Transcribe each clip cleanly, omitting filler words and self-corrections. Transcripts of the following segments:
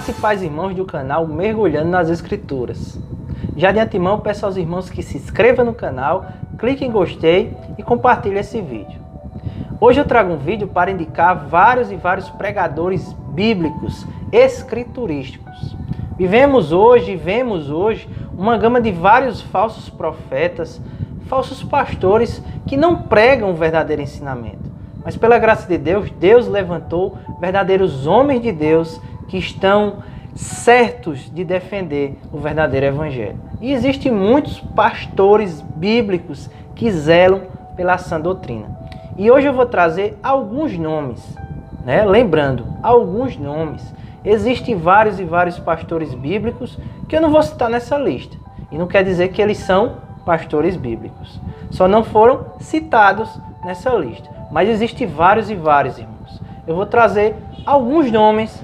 Graça e paz, irmãos do canal Mergulhando nas Escrituras. Já de antemão, peço aos irmãos que se inscrevam no canal, cliquem em gostei e compartilhem esse vídeo. Hoje eu trago um vídeo para indicar vários pregadores bíblicos escriturísticos. Vemos hoje uma gama de vários falsos profetas, falsos pastores que não pregam o verdadeiro ensinamento. Mas pela graça de Deus, Deus levantou verdadeiros homens de Deus que estão certos de defender o verdadeiro evangelho. E existem muitos pastores bíblicos que zelam pela sã doutrina. E hoje eu vou trazer alguns nomes, né? Lembrando, alguns nomes. Existem vários pastores bíblicos que eu não vou citar nessa lista. E não quer dizer que eles são pastores bíblicos. Só não foram citados nessa lista. Mas existem vários irmãos. Eu vou trazer alguns nomes,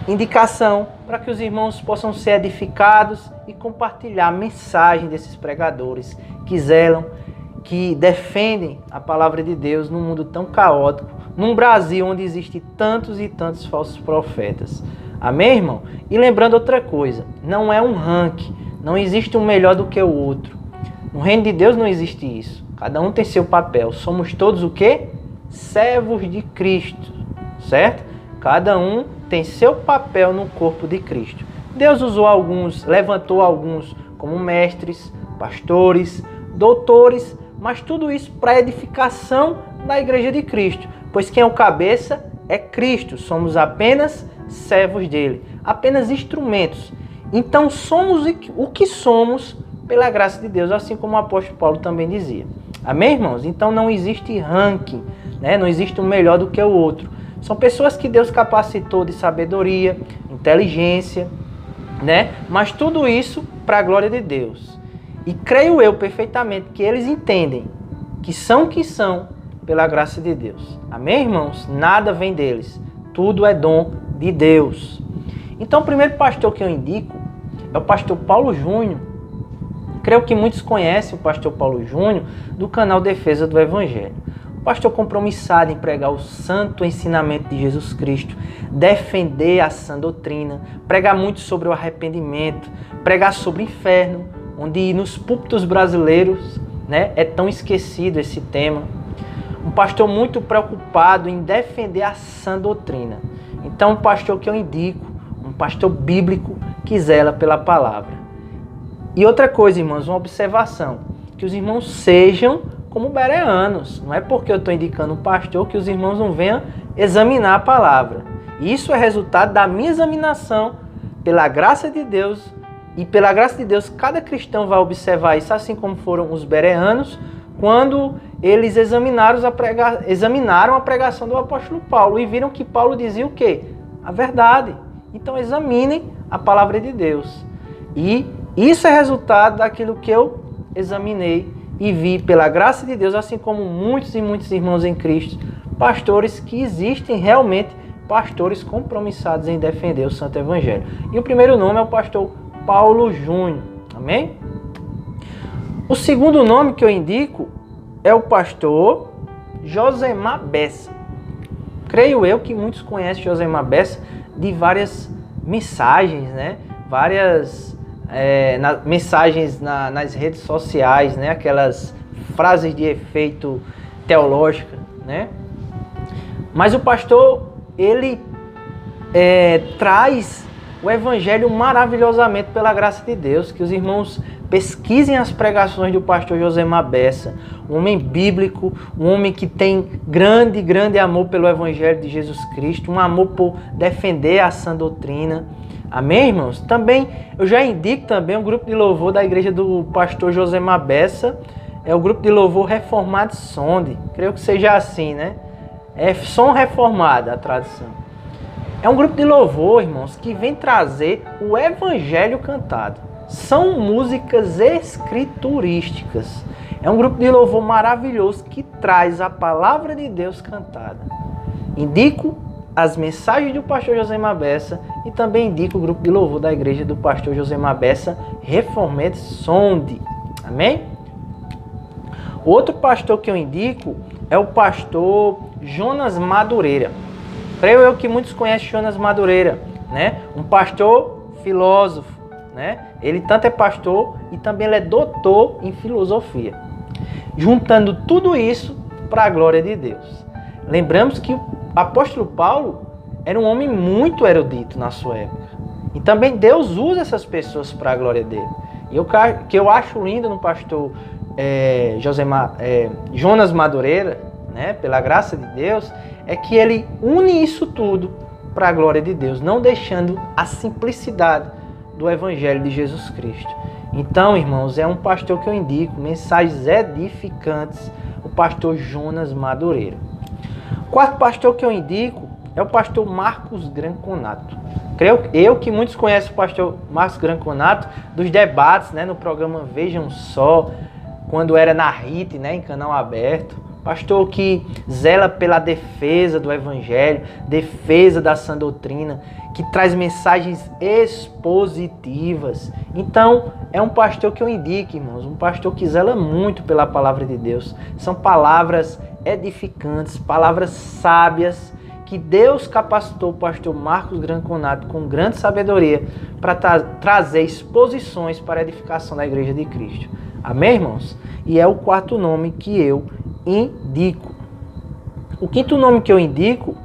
indicação, para que os irmãos possam ser edificados e compartilhar a mensagem desses pregadores que zelam, que defendem a palavra de Deus num mundo tão caótico, num Brasil onde existem tantos e tantos falsos profetas. Amém, irmão? E lembrando outra coisa, não é um ranking, não existe um melhor do que o outro. No reino de Deus não existe isso. Cada um tem seu papel. Somos todos o quê? Servos de Cristo, certo? Cada um tem seu papel no corpo de Cristo. Deus usou alguns, levantou alguns como mestres, pastores, doutores, mas tudo isso para edificação da igreja de Cristo. Pois quem é o cabeça é Cristo, somos apenas servos dele, apenas instrumentos. Então somos o que somos pela graça de Deus, assim como o apóstolo Paulo também dizia. Amém, irmãos? Então não existe ranking, né? Não existe um melhor do que o outro. São pessoas que Deus capacitou de sabedoria, inteligência, né? Mas tudo isso para a glória de Deus. E creio eu perfeitamente que eles entendem que são pela graça de Deus. Amém, irmãos? Nada vem deles. Tudo é dom de Deus. Então o primeiro pastor que eu indico é o pastor Paulo Júnior. Creio que muitos conhecem o pastor Paulo Júnior do canal Defesa do Evangelho. O pastor compromissado em pregar o santo ensinamento de Jesus Cristo, defender a sã doutrina, pregar muito sobre o arrependimento, pregar sobre o inferno, onde nos púlpitos brasileiros, né, é tão esquecido esse tema. Um pastor muito preocupado em defender a sã doutrina. Então, um pastor que eu indico, um pastor bíblico que zela pela palavra. E outra coisa, irmãos, uma observação, que os irmãos sejam como bereanos. Não é porque eu estou indicando um pastor que os irmãos não venham examinar a palavra. Isso é resultado da minha examinação pela graça de Deus. E pela graça de Deus, cada cristão vai observar isso, assim como foram os bereanos, quando eles examinaram a pregação do apóstolo Paulo e viram que Paulo dizia o quê? A verdade. Então examinem a palavra de Deus. E isso é resultado daquilo que eu examinei e vi pela graça de Deus, assim como muitos irmãos em Cristo, pastores que existem realmente, pastores compromissados em defender o Santo Evangelho. E o primeiro nome é o pastor Paulo Júnior. Amém? O segundo nome que eu indico é o pastor Josemar Bessa. Creio eu que muitos conhecem Josemar Bessa de várias mensagens, né? Mensagens nas redes sociais, né? Aquelas frases de efeito teológica, né? Mas o pastor, ele traz o evangelho maravilhosamente pela graça de Deus. Que os irmãos pesquisem as pregações do pastor Josemar Bessa, um homem bíblico, um homem que tem grande amor pelo evangelho de Jesus Cristo, um amor por defender a sã doutrina. Amém, irmãos? Também, eu já indico também o grupo de louvor da igreja do pastor Josemar Bessa. É o grupo de louvor Reformado Sonde. Creio que seja assim, né? É Som Reformado a tradução. É um grupo de louvor, irmãos, que vem trazer o evangelho cantado. São músicas escriturísticas. É um grupo de louvor maravilhoso que traz a palavra de Deus cantada. Indico as mensagens do pastor Josemar Bessa e também indico o grupo de louvor da igreja do pastor Josemar Bessa, Reformado Sonde. Amém? Outro pastor que eu indico é o pastor Jonas Madureira. Creio eu que muitos conhecem Jonas Madureira, né? Um pastor filósofo, né? Ele tanto é pastor e também ele é doutor em filosofia. Juntando tudo isso para a glória de Deus. Lembramos que o apóstolo Paulo era um homem muito erudito na sua época. E também Deus usa essas pessoas para a glória dele. E o que eu acho lindo no pastor Jonas Madureira, né, pela graça de Deus, é que ele une isso tudo para a glória de Deus, não deixando a simplicidade do Evangelho de Jesus Cristo. Então, irmãos, é um pastor que eu indico, mensagens edificantes, o pastor Jonas Madureira. O quarto pastor que eu indico é o pastor Marcos Granconato. Creio eu que muitos conhecem o pastor Marcos Granconato dos debates, né, no programa Vejam Só, quando era na RIT, né, em canal aberto. Pastor que zela pela defesa do Evangelho, defesa da sã doutrina, que traz mensagens expositivas. Então, é um pastor que eu indico, irmãos, um pastor que zela muito pela palavra de Deus. São palavras edificantes, palavras sábias, que Deus capacitou o pastor Marcos Granconato com grande sabedoria para trazer exposições para a edificação da Igreja de Cristo. Amém, irmãos? E é o quarto nome que eu indico. O quinto nome que eu indico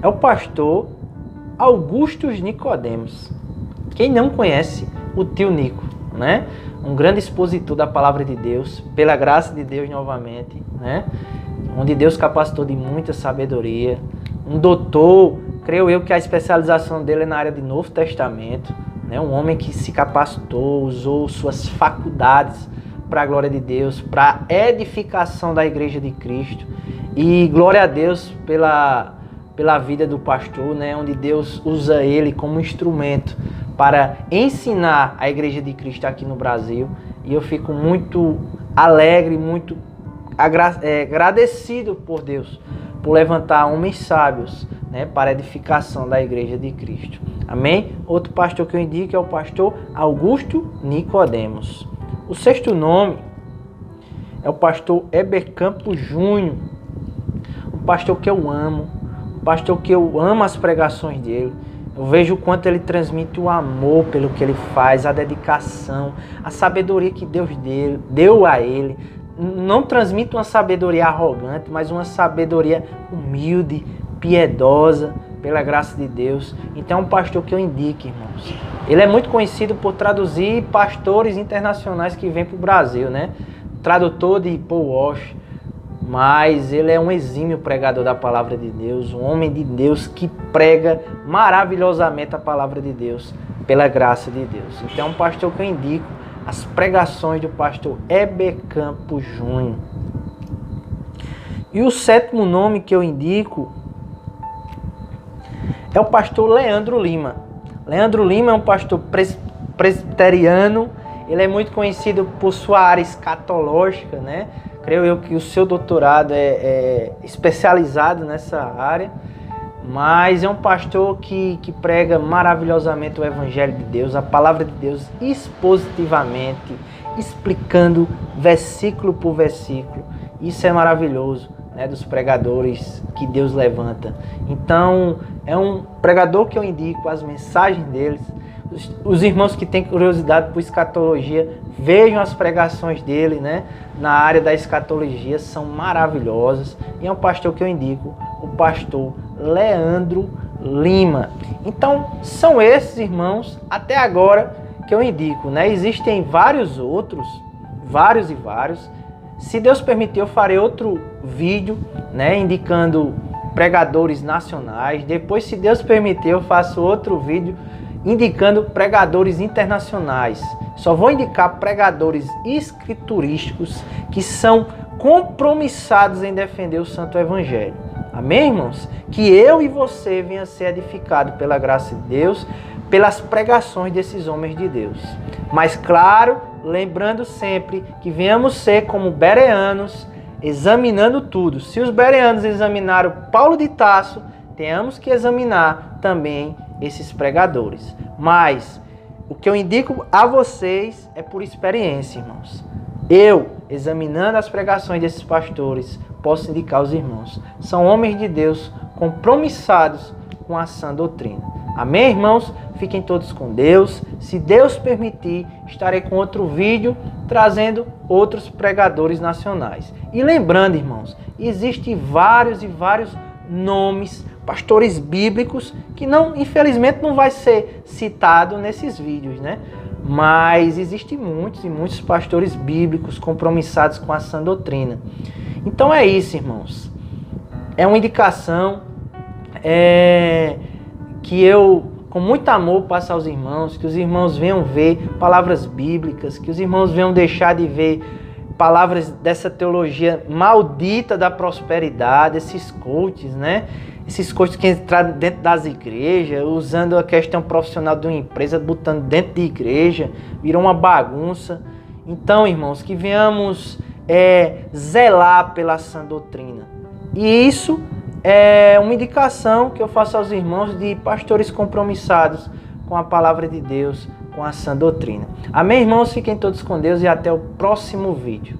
é o pastor Augustus Nicodemos. Quem não conhece o tio Nico, né? Um grande expositor da palavra de Deus, pela graça de Deus novamente, né? Onde Deus capacitou de muita sabedoria. Um doutor, creio eu que a especialização dele é na área de Novo Testamento, né? Um homem que se capacitou, usou suas faculdades para a glória de Deus, para a edificação da Igreja de Cristo. E glória a Deus pela vida do pastor, né? Onde Deus usa ele como instrumento para ensinar a Igreja de Cristo aqui no Brasil. E eu fico muito alegre, muito agradecido por Deus, por levantar homens sábios, né, para a edificação da Igreja de Cristo. Amém? Outro pastor que eu indico é o pastor Augusto Nicodemos. O sexto nome é o pastor Heber Campos Júnior, um pastor que eu amo, um pastor que eu amo as pregações dele. Eu vejo o quanto ele transmite o amor pelo que ele faz, a dedicação, a sabedoria que Deus deu a ele. Não transmite uma sabedoria arrogante, mas uma sabedoria humilde, piedosa, pela graça de Deus. Então é um pastor que eu indico, irmãos. Ele é muito conhecido por traduzir pastores internacionais que vêm para o Brasil, né? Tradutor de Paul Walsh. Mas ele é um exímio pregador da palavra de Deus, um homem de Deus que prega maravilhosamente a palavra de Deus, pela graça de Deus. Então é um pastor que eu indico, as pregações do pastor Heber Campos Júnior. E o sétimo nome que eu indico é o pastor Leandro Lima. Leandro Lima é um pastor presbiteriano. Ele é muito conhecido por sua área escatológica, né? Creio eu que o seu doutorado é especializado nessa área. Mas é um pastor que prega maravilhosamente o Evangelho de Deus, a palavra de Deus expositivamente, explicando versículo por versículo. Isso é maravilhoso, né, dos pregadores que Deus levanta. Então, é um pregador que eu indico as mensagens deles. Os irmãos que têm curiosidade por escatologia, vejam as pregações dele, né, na área da escatologia, são maravilhosas. E é um pastor que eu indico, o pastor Leandro Lima. Então, são esses, irmãos, até agora que eu indico, né? Existem vários outros, vários. Se Deus permitir, eu farei outro vídeo, né, indicando pregadores nacionais. Depois, se Deus permitir, eu faço outro vídeo indicando pregadores internacionais. Só vou indicar pregadores escriturísticos que são compromissados em defender o Santo Evangelho. Amém, irmãos? Que eu e você venha ser edificado pela graça de Deus, pelas pregações desses homens de Deus. Mas claro, lembrando sempre que venhamos ser como bereanos, examinando tudo. Se os bereanos examinaram Paulo de Tarso, tenhamos que examinar também esses pregadores. Mas o que eu indico a vocês é por experiência, irmãos. Eu, examinando as pregações desses pastores, posso indicar aos irmãos. São homens de Deus compromissados com a sã doutrina. Amém, irmãos? Fiquem todos com Deus. Se Deus permitir, estarei com outro vídeo trazendo outros pregadores nacionais. E lembrando, irmãos, existem vários nomes, pastores bíblicos, que infelizmente não vai ser citado nesses vídeos, né? Mas existem muitos pastores bíblicos compromissados com a sã doutrina. Então é isso, irmãos. É uma indicação que eu, com muito amor, passo aos irmãos, que os irmãos venham ver palavras bíblicas, que os irmãos venham deixar de ver palavras dessa teologia maldita da prosperidade, esses coaches, né? Esses coaches que entraram dentro das igrejas, usando a questão profissional de uma empresa, botando dentro de igreja, virou uma bagunça. Então, irmãos, que venhamos zelar pela sã doutrina. E isso é uma indicação que eu faço aos irmãos de pastores compromissados com a palavra de Deus, com a sã doutrina. Amém, irmãos? Fiquem todos com Deus e até o próximo vídeo.